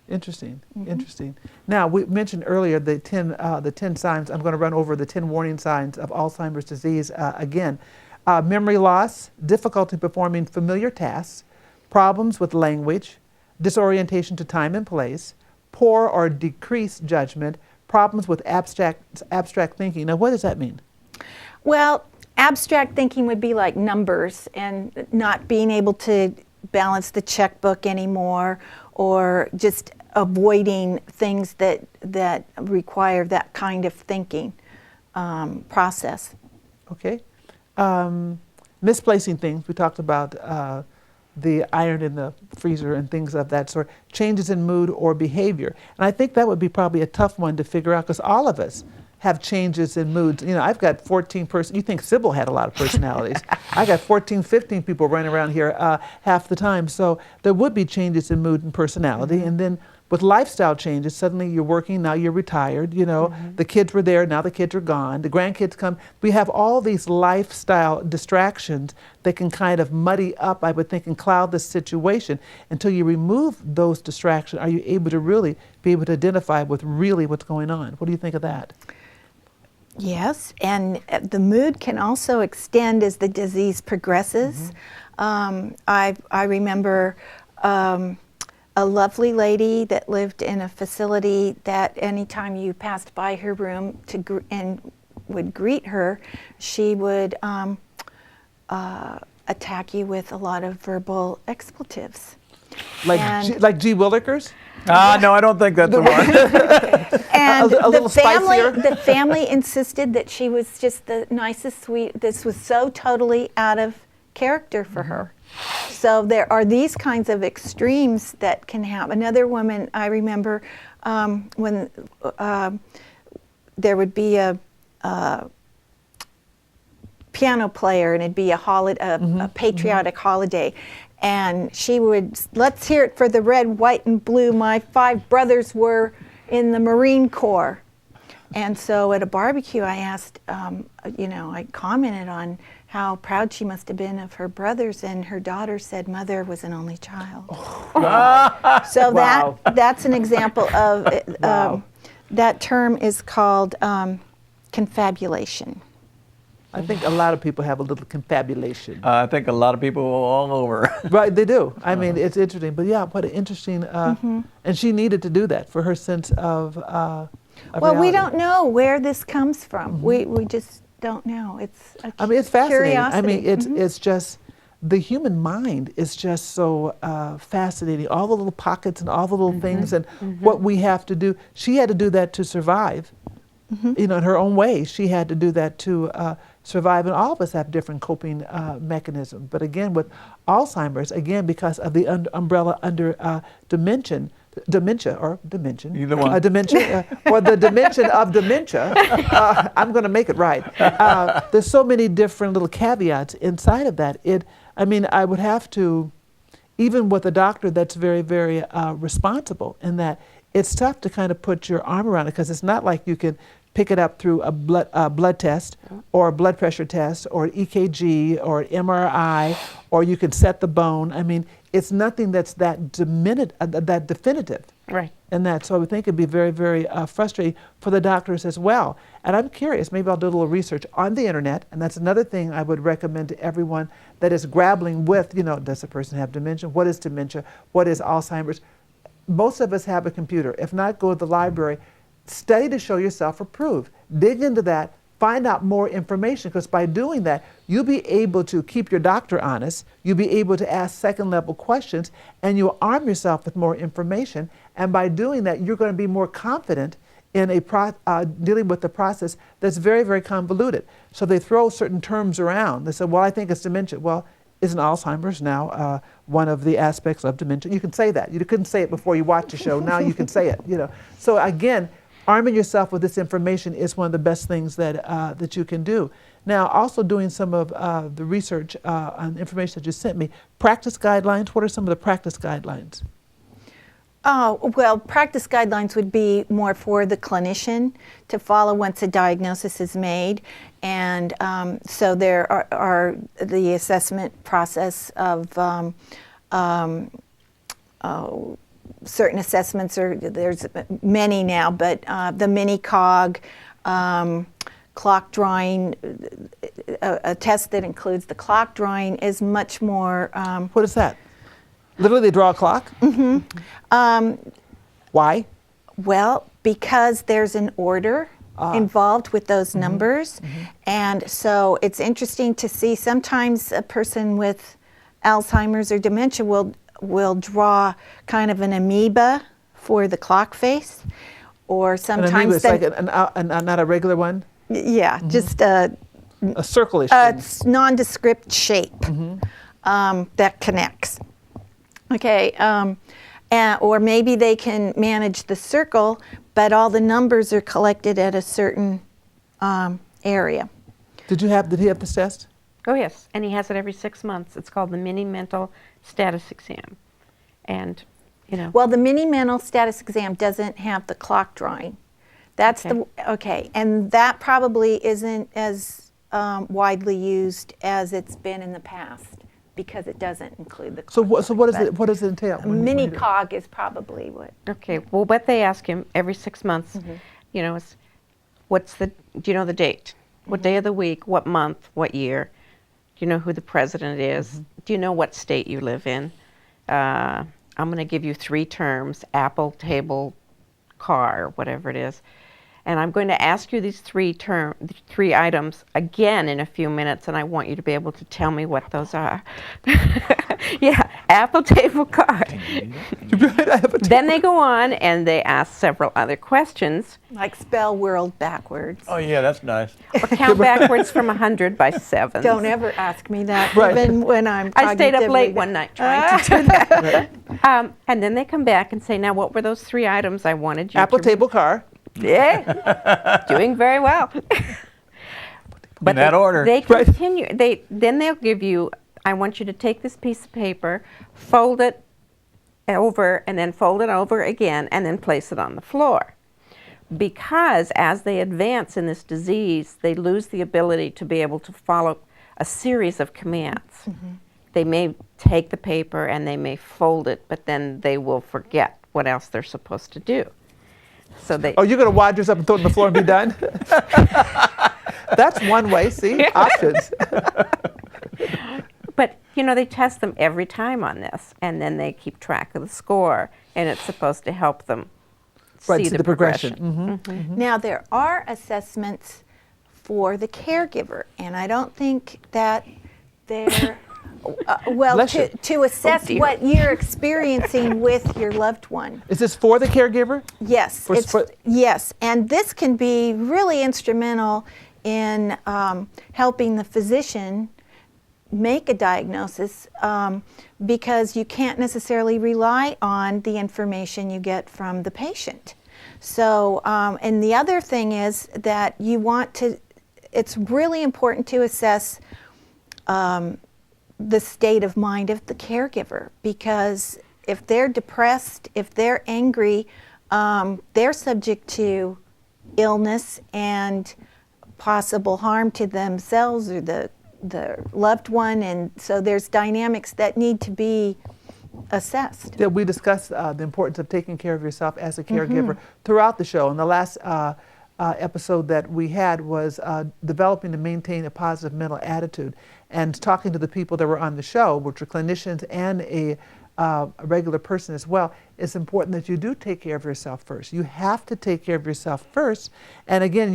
Interesting, interesting. Now, we mentioned earlier the 10 signs. I'm going to run over the 10 warning signs of Alzheimer's disease again. Memory loss, difficulty performing familiar tasks, problems with language, disorientation to time and place, poor or decreased judgment, problems with abstract thinking. Now, what does that mean? Well, abstract thinking would be like numbers and not being able to balance the checkbook anymore, or just avoiding things that require that kind of thinking process. Okay. Misplacing things. We talked about the iron in the freezer and things of that sort. Changes in mood or behavior. And I think that would be probably a tough one to figure out, because all of us have changes in moods. You know, I've got 14 you think Sybil had a lot of personalities. I got 14, 15 people running around here half the time. So there would be changes in mood and personality. And then with lifestyle changes, suddenly you're working, now you're retired, you know, the kids were there, now the kids are gone, the grandkids come. We have all these lifestyle distractions that can kind of muddy up, I would think, and cloud the situation. Until you remove those distractions, are you able to really be able to identify with really what's going on? What do you think of that? Yes, and the mood can also extend as the disease progresses. I remember a lovely lady that lived in a facility that anytime you passed by her room and would greet her, she would attack you with a lot of verbal expletives. Like G. Willikers? No, I don't think that's the one. And a little spicier? the family insisted that she was just the nicest, sweet. This was so totally out of character for her. So there are these kinds of extremes that can happen. Another woman, I remember when there would be a piano player, and it'd be a patriotic holiday. And she would, let's hear it for the red, white, and blue. My 5 brothers were in the Marine Corps. And so at a barbecue, I asked, I commented on how proud she must have been of her brothers, and her daughter said Mother was an only child. So that's an example of, that term is called confabulation. I think a lot of people have a little confabulation. I think a lot of people all over. Right, they do. I mean, it's interesting. But yeah, what an interesting, and she needed to do that for her sense of well, reality. we don't know where this comes from. We just don't know. It's it's fascinating. curiosity. I mean, it's just, the human mind is just so fascinating. All the little pockets and all the little things and what we have to do. She had to do that to survive. You know, in her own way, she had to do that to survive, and all of us have different coping mechanisms. But again, with Alzheimer's, again, because of the umbrella under dementia, or dimension. Either one. Dementia, or the dimension of dementia. I'm going to make it right. There's so many different little caveats inside of that. I would have to, even with a doctor that's very, very responsible in that, it's tough to kind of put your arm around it, because it's not like you can pick it up through a blood test or a blood pressure test or an EKG or an MRI, or you can set the bone. I mean, it's nothing that's that definitive. Right. And that, so I would think it'd be very, very frustrating for the doctors as well. And I'm curious, maybe I'll do a little research on the internet, and that's another thing I would recommend to everyone that is grappling with, does a person have dementia? What is dementia? What is Alzheimer's? Most of us have a computer. If not, go to the library, study to show yourself approved. Dig into that, find out more information, because by doing that, you'll be able to keep your doctor honest, you'll be able to ask second-level questions, and you'll arm yourself with more information. And by doing that, you're going to be more confident in dealing with the process that's very, very convoluted. So they throw certain terms around. They say, well, I think it's dementia. Well, isn't Alzheimer's now one of the aspects of dementia? You can say that. You couldn't say it before you watched the show. Now you can say it. So again, arming yourself with this information is one of the best things that you can do. Now, also doing some of the research on information that you sent me. Practice guidelines. What are some of the practice guidelines? Oh, well, practice guidelines would be more for the clinician to follow once a diagnosis is made. And so there are the assessment process of certain assessments, there's many now, but the mini cog, clock drawing, a test that includes the clock drawing is much more. What is that? Literally, they draw a clock? Why? Well, because there's an order involved with those numbers. And so it's interesting to see sometimes a person with Alzheimer's or dementia will draw kind of an amoeba for the clock face, or sometimes An amoeba is like not a regular one? Yeah, just a circle-ish nondescript shape that connects. Okay, or maybe they can manage the circle, but all the numbers are collected at a certain area. Did he have this test? Oh yes, and he has it every 6 months. It's called the mini mental status exam, and Well, the mini mental status exam doesn't have the clock drawing. That's okay, and that probably isn't as widely used as it's been in the past because it doesn't include the clock. So what does it entail? Mini cog is probably what. Okay, well, what they ask him every 6 months, is do you know the date? What day of the week? What month? What year? Do you know who the president is? Do you know what state you live in? I'm going to give you 3 terms: apple, table, car, whatever it is. And I'm going to ask you these 3 items again in a few minutes, and I want you to be able to tell me what those are. Yeah, apple, table, car. Then they go on and they ask several other questions. Like spell world backwards. Oh yeah, that's nice. Or count backwards from 100 by 7. Don't ever ask me that, Right. even when I'm I stayed up late one night trying to do that. And then they come back and say, now what were those 3 items I wanted you Apple, to... table, car. Yeah, doing very well. But in that order. They continue. Then they'll give you, I want you to take this piece of paper, fold it over, and then fold it over again, and then place it on the floor. Because as they advance in this disease, they lose the ability to be able to follow a series of commands. They may take the paper and they may fold it, but then they will forget what else they're supposed to do. So they. Oh, you're going to wad yours up and throw it on the floor and be done? That's one way, see? Options. But, they test them every time on this, and then they keep track of the score, and it's supposed to help them see the progression. Now, there are assessments for the caregiver, and I don't think that they're, to assess what you're experiencing with your loved one. Is this for the caregiver? Yes, yes, and this can be really instrumental in helping the physician make a diagnosis because you can't necessarily rely on the information you get from the patient. So, and the other thing is that it's really important to assess the state of mind of the caregiver, because if they're depressed, if they're angry, they're subject to illness and possible harm to themselves or the loved one, and so there's dynamics that need to be assessed. Yeah, we discussed the importance of taking care of yourself as a caregiver throughout the show. And the last episode that we had was developing and maintain a positive mental attitude. And talking to the people that were on the show, which are clinicians and a regular person as well, it's important that you do take care of yourself first. You have to take care of yourself first. And again,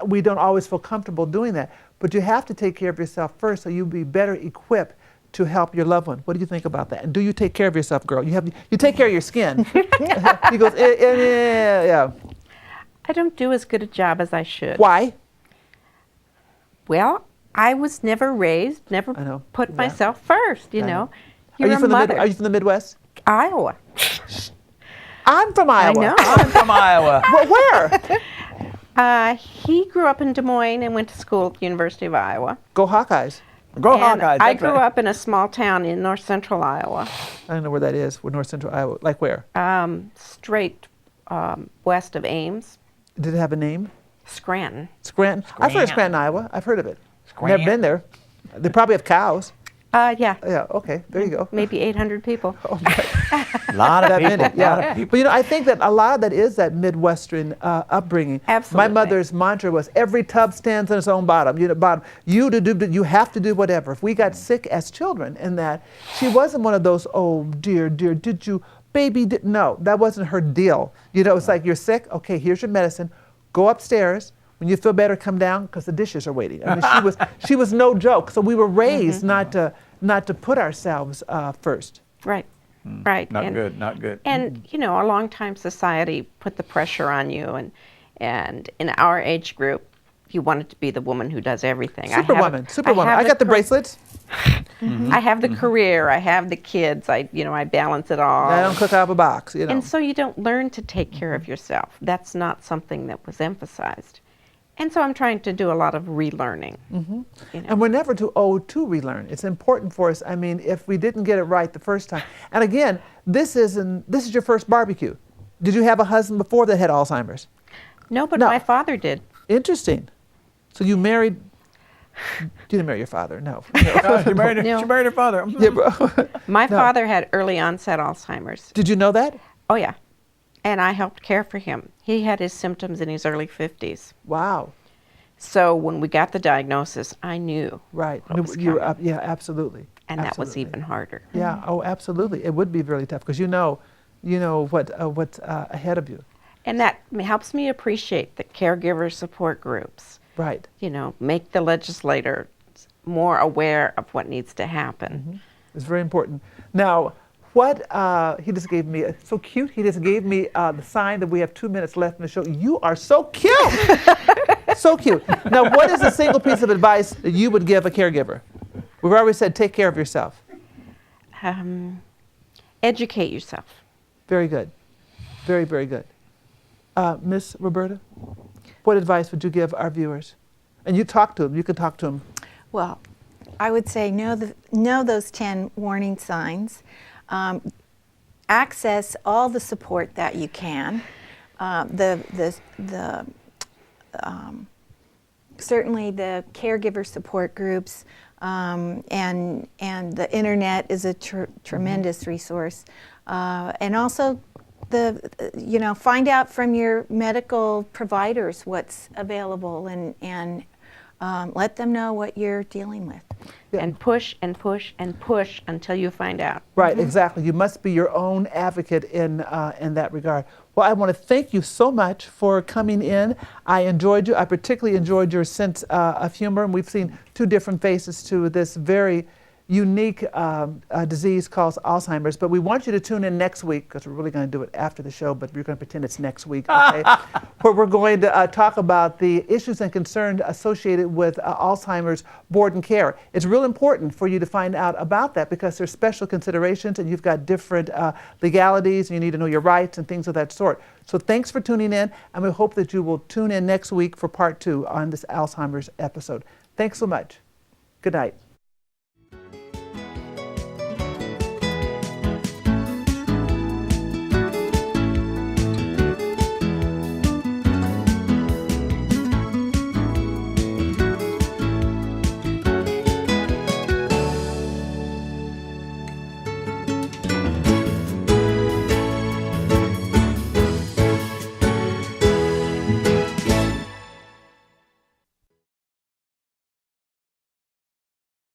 we don't always feel comfortable doing that, but you have to take care of yourself first so you'll be better equipped to help your loved one. What do you think about that? And do you take care of yourself, girl? You take care of your skin. He goes, yeah. I don't do as good a job as I should. Why? Well, I was never raised, never put myself first, you know. You're a mother. Are you from the Midwest? Iowa. I'm from Iowa. I know. I'm from Iowa. Where? He grew up in Des Moines and went to school at the University of Iowa. Go Hawkeyes. Go And Hawkeyes! I that's grew right. up in a small town in north central Iowa, I don't know where that is. We're north central Iowa. Like where? straight west of Ames, Did it have a name? Scranton. Scranton. I've heard of Scranton, Iowa. I've heard of it. Never been there. They probably have cows. Yeah, Yeah, okay, there you go. maybe 800 people. A lot of That people. many, yeah. But you know, I think that a lot of that is that Midwestern upbringing. Absolutely. My mother's mantra was, every tub stands on its own bottom. You know, bottom. You have to do whatever. If we got sick as children, in that she wasn't one of those, oh dear, did you, baby? No, that wasn't her deal. You know, it's like, you're sick. Okay, here's your medicine. Go upstairs. When you feel better, come down because the dishes are waiting. I mean, she was no joke. So we were raised not to put ourselves first. Right, right. Not good, not good. And you know, a long time society put the pressure on you, and in our age group, you wanted to be the woman who does everything. Superwoman. I have got the bracelets. I have the career. I have the kids. I balance it all. I don't cook out of a box. You know. And so you don't learn to take care of yourself. That's not something that was emphasized. And so I'm trying to do a lot of relearning. You know. And we're never too old to relearn. It's important for us. I mean, if we didn't get it right the first time. And again, this is your first barbecue. Did you have a husband before that had Alzheimer's? No, but No. my father did. Interesting. So you married. You didn't marry your father, no. She married, No. she married her father. Yeah, bro. My No. father had early onset Alzheimer's. Did you know that? Oh, yeah. And I helped care for him. He had his symptoms in his early 50s. Wow. So when we got the diagnosis, I knew. Right. What was You were coming. up. Yeah, absolutely. And that was Absolutely. even harder. Yeah. Oh, absolutely. It would be really tough because you know what's ahead of you. And that helps me appreciate the caregiver support groups. Right. You know, make the legislators more aware of what needs to happen. It's very important. Now, what he just gave me, so cute. He just gave me the sign that we have 2 minutes left in the show. You are so cute. So cute. Now, what is a single piece of advice that you would give a caregiver? We've already said take care of yourself. Educate yourself. Very good. Very, very good. Miss Roberta, what advice would you give our viewers? And you talk to them. You can talk to them. Well, I would say know those 10 warning signs. Access all the support that you can. Certainly the caregiver support groups and the internet is a tremendous resource. And also find out from your medical providers what's available and let them know what you're dealing with. Yeah. And push and push and push until you find out. Right, exactly. You must be your own advocate in that regard. Well, I want to thank you so much for coming in. I enjoyed you. I particularly enjoyed your sense of humor. And we've seen two different faces to this very unique disease called Alzheimer's. But we want you to tune in next week, because we're really going to do it after the show, but we're going to pretend it's next week, okay? Where we're going to talk about the issues and concerns associated with Alzheimer's board and care. It's real important for you to find out about that because there's special considerations and you've got different legalities and you need to know your rights and things of that sort. So thanks for tuning in, and we hope that you will tune in next week for part 2 on this Alzheimer's episode. Thanks so much. Good night.